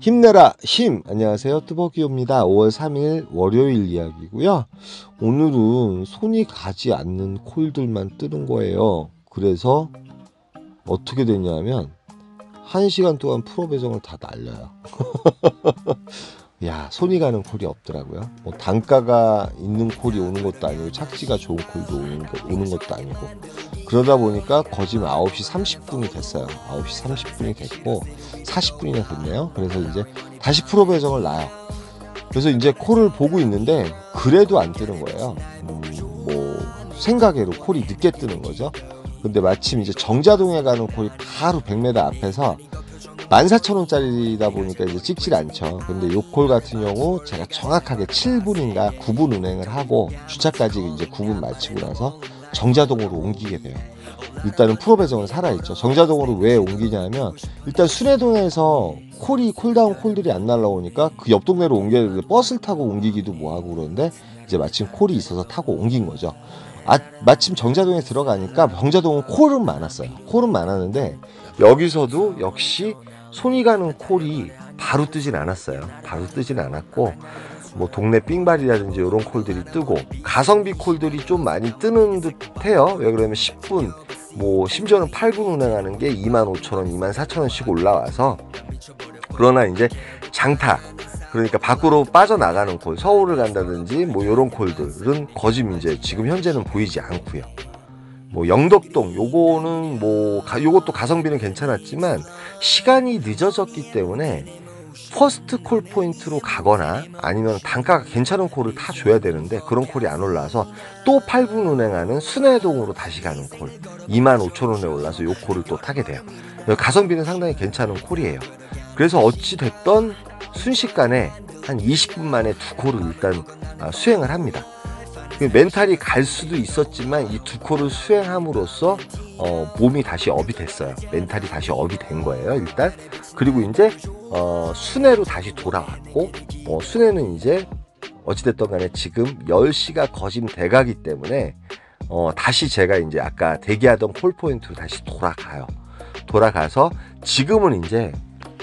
힘내라 힘! 안녕하세요, 뚜벅이옵니다. 5월 3일 월요일 이야기고요. 오늘은 손이 가지 않는 콜들만 뜨는 거예요. 그래서 어떻게 되냐면 1시간 동안 프로 배정을 다 날려요. 야, 손이 가는 콜이 없더라고요. 뭐 단가가 있는 콜이 오는 것도 아니고 착지가 좋은 콜도 오는 것도 아니고, 그러다 보니까 거진 9시 30분이 됐어요. 9시 30분이 됐고 40분이나 됐네요. 그래서 이제 다시 프로 배정을 놔요. 그래서 이제 콜을 보고 있는데 그래도 안 뜨는 거예요. 뭐 생각외로 콜이 늦게 뜨는 거죠. 근데 마침 이제 정자동에 가는 콜이 바로 100m 앞에서 14,000원짜리다 보니까 이제 찍질 않죠. 근데 요 콜 같은 경우 제가 정확하게 7분인가 9분 운행을 하고 주차까지 이제 9분 마치고 나서 정자동으로 옮기게 돼요. 일단은 프로 배정은 살아있죠. 정자동으로 왜 옮기냐면 일단 순회동에서 콜다운 콜들이 안 날라오니까 그 옆 동네로 옮겨야 되는데 버스를 타고 옮기기도 뭐하고 그러는데 이제 마침 콜이 있어서 타고 옮긴 거죠. 마침 정자동에 들어가니까 정자동은 콜은 많았어요. 콜은 많았는데 여기서도 역시 손이 가는 콜이 바로 뜨진 않았어요. 바로 뜨진 않았고, 뭐 동네 삥발이라든지 이런 콜들이 뜨고 가성비 콜들이 좀 많이 뜨는 듯해요. 왜 그러면 10분, 뭐 심지어는 8분 운행하는 게 25,000원, 24,000원씩 올라와서. 그러나 이제 장타, 그러니까 밖으로 빠져나가는 콜, 서울을 간다든지 뭐 이런 콜들은 거짓 이제 지금 현재는 보이지 않고요. 뭐 영덕동 요거는 뭐 요것도 가성비는 괜찮았지만 시간이 늦어졌기 때문에 퍼스트 콜 포인트로 가거나 아니면 단가가 괜찮은 콜을 타 줘야 되는데 그런 콜이 안 올라와서 또 8분 운행하는 순회동으로 다시 가는 콜 25,000원에 올라서 요 콜을 또 타게 돼요. 가성비는 상당히 괜찮은 콜이에요. 그래서 어찌 됐던 순식간에 한 20분 만에 두 콜을 일단 수행을 합니다. 멘탈이 갈 수도 있었지만 이 두 콜을 수행함으로써 몸이 다시 업이 됐어요. 멘탈이 다시 업이 된 거예요, 일단. 그리고 이제 순회로 다시 돌아왔고, 순회는 이제 어찌됐든 간에 지금 10시가 거진 돼가기 때문에 다시 제가 이제 아까 대기하던 콜 포인트로 다시 돌아가요. 돌아가서 지금은 이제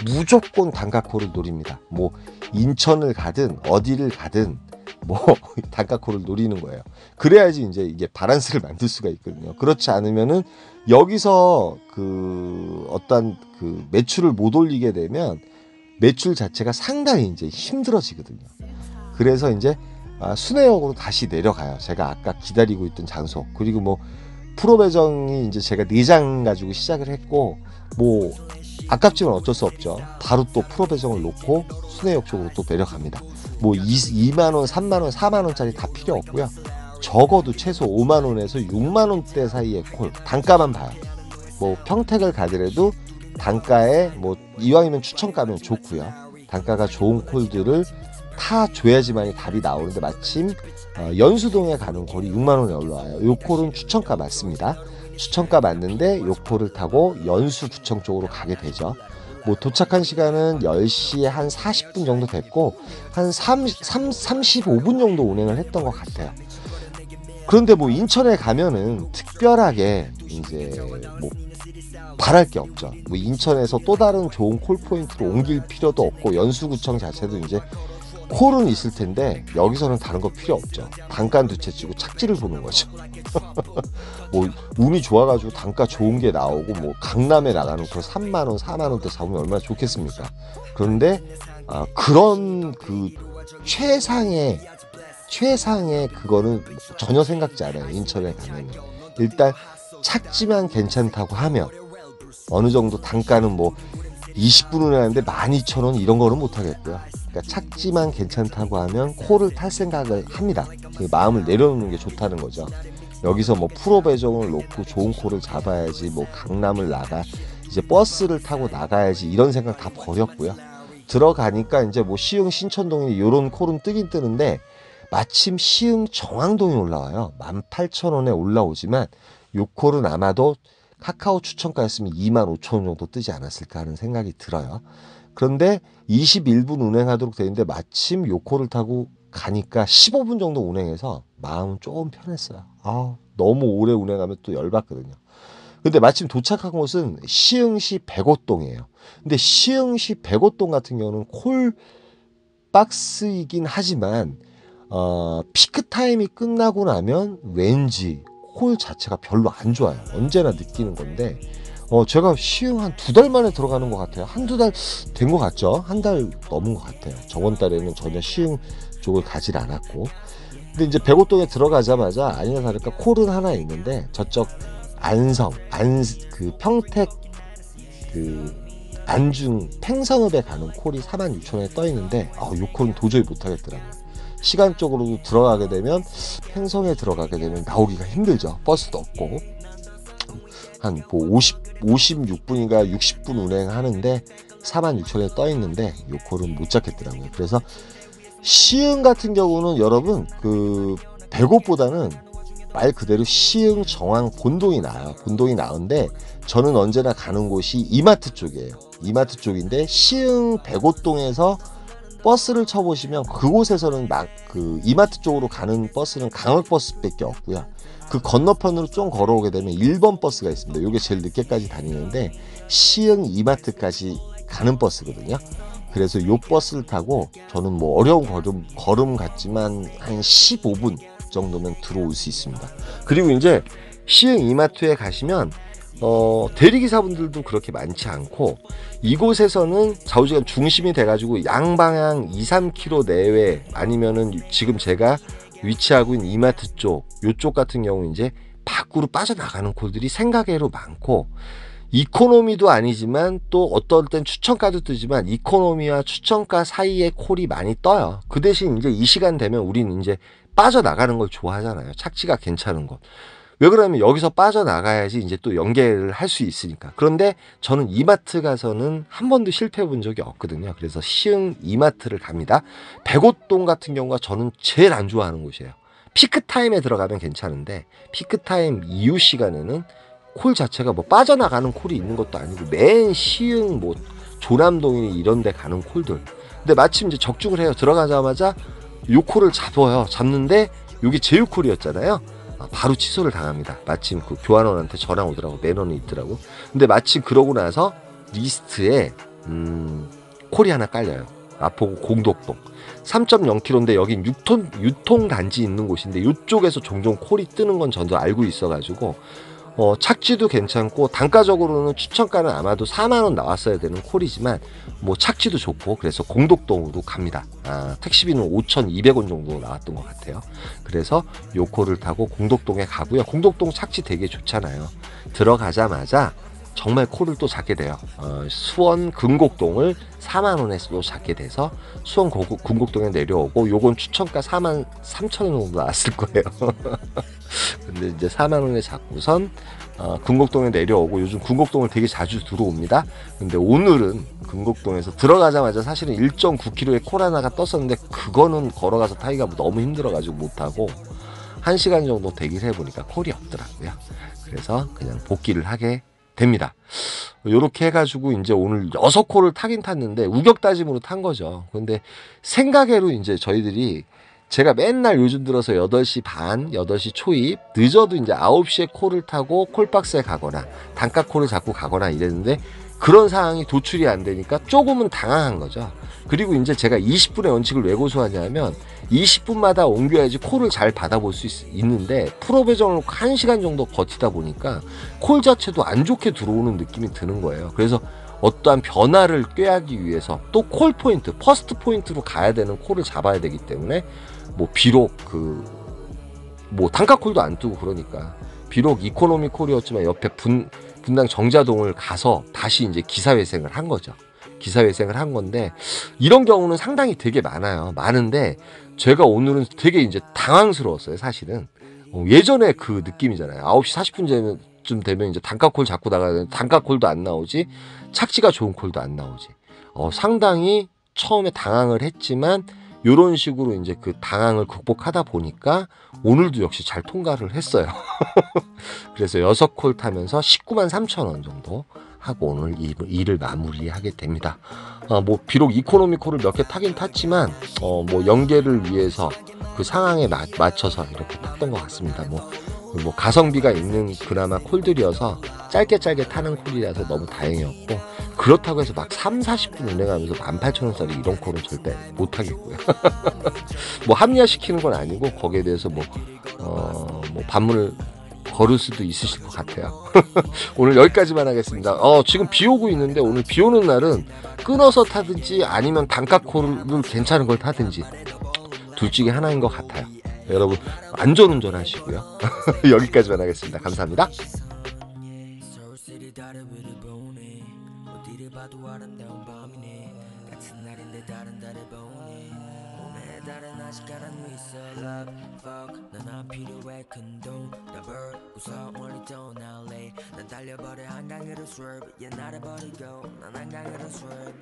무조건 단가콜을 노립니다. 뭐 인천을 가든 어디를 가든 뭐 단가콜을 노리는 거예요. 그래야지 이제 이게 바란스를 만들 수가 있거든요. 그렇지 않으면은 여기서 그 어떤 그 매출을 못 올리게 되면 매출 자체가 상당히 이제 힘들어지거든요. 그래서 이제 순회역으로 다시 내려가요. 제가 아까 기다리고 있던 장소. 그리고 뭐 프로 배정이 이제 제가 4장 가지고 시작을 했고, 뭐 아깝지만 어쩔 수 없죠. 바로 또 프로 배정을 놓고 순회역 쪽으로 또 내려갑니다. 뭐 2만원, 3만원, 4만원짜리 다 필요 없고요. 적어도 최소 5만원에서 6만원대 사이의 콜, 단가만 봐요. 뭐 평택을 가더라도 단가에 뭐 이왕이면 추천가면 좋고요. 단가가 좋은 콜들을 타 줘야지만이 답이 나오는데 마침 연수동에 가는 콜이 6만원에 올라와요. 요 콜은 추천가 맞습니다. 추천가 맞는데 요 콜을 타고 연수구청 쪽으로 가게 되죠. 뭐 도착한 시간은 10시에 한 40분 정도 됐고 한 35분 정도 운행을 했던 것 같아요. 그런데 뭐 인천에 가면은 특별하게 이제 뭐 바랄 게 없죠. 뭐 인천에서 또 다른 좋은 콜 포인트로 옮길 필요도 없고 연수구청 자체도 이제 콜은 있을 텐데 여기서는 다른 거 필요 없죠. 단가는 두채 치고 착지를 보는 거죠. 뭐 운이 좋아가지고 단가 좋은 게 나오고 뭐 강남에 나가는 그 3만원 4만원대 잡으면 얼마나 좋겠습니까. 그런데 그런 그 최상의 그거는 전혀 생각지 않아요. 인천에 가면 일단 착지만 괜찮다고 하면 어느 정도 단가는 뭐 20분 운행하는데 12,000원 이런 거는 못 하겠고요. 그러니까 착지만 괜찮다고 하면 콜을 탈 생각을 합니다. 마음을 내려놓는 게 좋다는 거죠. 여기서 뭐 프로 배정을 놓고 좋은 콜을 잡아야지, 뭐 강남을 나가, 이제 버스를 타고 나가야지 이런 생각 다 버렸고요. 들어가니까 이제 뭐 시흥 신천동이 이런 콜은 뜨긴 뜨는데 마침 시흥 정왕동이 올라와요. 18,000원에 올라오지만 요 콜은 아마도 카카오 추천가였으면 25,000원 정도 뜨지 않았을까 하는 생각이 들어요. 그런데 21분 운행하도록 되는데 마침 요 콜을 타고 가니까 15분 정도 운행해서 마음은 조금 편했어요. 너무 오래 운행하면 또 열받거든요. 근데 마침 도착한 곳은 시흥시 백오동이에요. 근데 시흥시 백오동 같은 경우는 콜 박스이긴 하지만 피크 타임이 끝나고 나면 왠지 콜 자체가 별로 안 좋아요. 언제나 느끼는 건데 제가 시흥 한 2달 만에 들어가는 것 같아요. 한두 달 된 것 같죠? 한 달 넘은 것 같아요. 저번 달에는 전혀 시흥 쪽을 가질 않았고. 근데 이제 백오동에 들어가자마자 아니나 다를까 콜은 하나 있는데 저쪽 안성, 그 평택 그 안중 팽성읍에 가는 콜이 46,000원에 떠 있는데 요 콜은 도저히 못 하겠더라고요. 시간적으로도 들어가게 되면 팽성에 들어가게 되면 나오기가 힘들죠. 버스도 없고 한 뭐 56분인가 60분 운행하는데 46,000원에 떠 있는데 요 콜은 못 잡겠더라고요. 그래서 시흥 같은 경우는 여러분 그 백옷보다는 말 그대로 시흥 정왕 본동이 나아요. 본동이 나은데 저는 언제나 가는 곳이 이마트 쪽이에요. 이마트 쪽인데 시흥 백옷동에서 버스를 쳐보시면 그곳에서는 막 그 이마트 쪽으로 가는 버스는 강월버스밖에 없고요. 그 건너편으로 좀 걸어오게 되면 1번 버스가 있습니다. 이게 제일 늦게까지 다니는데 시흥 이마트까지 가는 버스거든요. 그래서 이 버스를 타고 저는 뭐 어려운 걸음 같지만 한 15분 정도면 들어올 수 있습니다. 그리고 이제 시흥 이마트에 가시면 대리기사분들도 그렇게 많지 않고 이곳에서는 좌우지간 중심이 돼가지고 양방향 2-3km 내외 아니면은 지금 제가 위치하고 있는 이마트 쪽 요쪽 같은 경우 이제 밖으로 빠져나가는 콜들이 생각외로 많고 이코노미도 아니지만 또 어떨 땐 추천가도 뜨지만 이코노미와 추천가 사이에 콜이 많이 떠요. 그 대신 이제 이 시간 되면 우리는 이제 빠져나가는 걸 좋아하잖아요. 착지가 괜찮은 것. 왜 그러냐면 여기서 빠져나가야지 이제 또 연계를 할 수 있으니까. 그런데 저는 이마트 가서는 한 번도 실패해 본 적이 없거든요. 그래서 시흥 이마트를 갑니다. 백옷동 같은 경우가 저는 제일 안 좋아하는 곳이에요. 피크타임에 들어가면 괜찮은데 피크타임 이후 시간에는 콜 자체가 뭐 빠져나가는 콜이 있는 것도 아니고 맨 시흥 뭐 조남동이니 이런 데 가는 콜들. 근데 마침 이제 적중을 해요. 들어가자마자 요 콜을 잡아요. 잡는데 여기 제휴콜이었잖아요. 바로 취소를 당합니다. 마침 그 교환원한테 전화 오더라고. 매너는 있더라고. 근데 마침 그러고 나서 리스트에 콜이 하나 깔려요. 마포구 공덕동 3.0km인데 여긴 유통단지 있는 곳인데 이쪽에서 종종 콜이 뜨는 건 저도 알고 있어가지고 착지도 괜찮고 단가적으로는 추천가는 아마도 4만원 나왔어야 되는 콜이지만 뭐 착지도 좋고 그래서 공덕동으로 갑니다. 택시비는 5,200원 정도 나왔던 것 같아요. 그래서 요 콜을 타고 공덕동에 가고요. 공덕동 착지 되게 좋잖아요. 들어가자마자 정말 콜을 또 잡게 돼요. 수원 금곡동을 4만원에 또 잡게 돼서 수원 금곡동에 내려오고 요건 추천가 43,000원 정도 나왔을 거예요. 근데 이제 4만원에 잡고선 금곡동에 내려오고 요즘 금곡동을 되게 자주 들어옵니다. 근데 오늘은 금곡동에서 들어가자마자 사실은 1.9km의 콜 하나가 떴었는데 그거는 걸어가서 타기가 너무 힘들어가지고 못하고 1시간 정도 대기를 해보니까 콜이 없더라고요. 그래서 그냥 복귀를 하게 됩니다. 요렇게 해가지고 이제 오늘 6콜을 타긴 탔는데 우격다짐으로 탄 거죠. 근데 생각외로 이제 저희들이 제가 맨날 요즘 들어서 8시 반, 8시 초입, 늦어도 이제 9시에 콜을 타고 콜박스에 가거나 단가 콜을 잡고 가거나 이랬는데 그런 상황이 도출이 안 되니까 조금은 당황한 거죠. 그리고 이제 제가 20분의 원칙을 왜 고수하냐면 20분마다 옮겨야지 콜을 잘 받아볼 수 있는데 프로배정을 1시간 정도 버티다 보니까 콜 자체도 안 좋게 들어오는 느낌이 드는 거예요. 그래서 어떠한 변화를 꾀하기 위해서 또 콜 포인트, 퍼스트 포인트로 가야 되는 콜을 잡아야 되기 때문에 뭐 비록 뭐 단가 콜도 안 뜨고 그러니까 비록 이코노미 콜이었지만 옆에 분당 정자동을 가서 다시 이제 기사회생을 한 거죠. 기사회생을 한 건데 이런 경우는 상당히 되게 많아요. 많은데 제가 오늘은 되게 이제 당황스러웠어요. 사실은 예전에 그 느낌이잖아요. 9시 40분쯤 되면 이제 단가콜 잡고 나가야 되는데 단가콜도 안 나오지 착지가 좋은 콜도 안 나오지. 상당히 처음에 당황을 했지만 이런 식으로 이제 그 당황을 극복하다 보니까 오늘도 역시 잘 통과를 했어요. 그래서 6콜 타면서 193,000원 정도 하고 오늘 일을 마무리하게 됩니다. 뭐 비록 이코노미코를 몇 개 타긴 탔지만 뭐 연계를 위해서 그 상황에 맞춰서 이렇게 탔던 것 같습니다. 뭐 가성비가 있는 그나마 콜들이어서 짧게 타는 콜이라서 너무 다행이었고, 그렇다고 해서 막 3-40분 운행하면서 18,000원짜리 이런 콜은 절대 못 하겠고요. 뭐 합리화시키는 건 아니고 거기에 대해서 뭐 반문을 걸을 수도 있으실 것 같아요. 오늘 여기까지만 하겠습니다. 지금 비 오고 있는데 오늘 비 오는 날은 끊어서 타든지 아니면 단가콜을 괜찮은 걸 타든지 둘 중에 하나인 것 같아요. 여러분 안전운전 하시고요. 여기까지만 하겠습니다. 감사합니다. 넌 필요해 큰돈 더블 웃어 멀리 떠날래 난 달려버려 한강으로 swerve 얘 나를 버리고 난 한강으로 swerve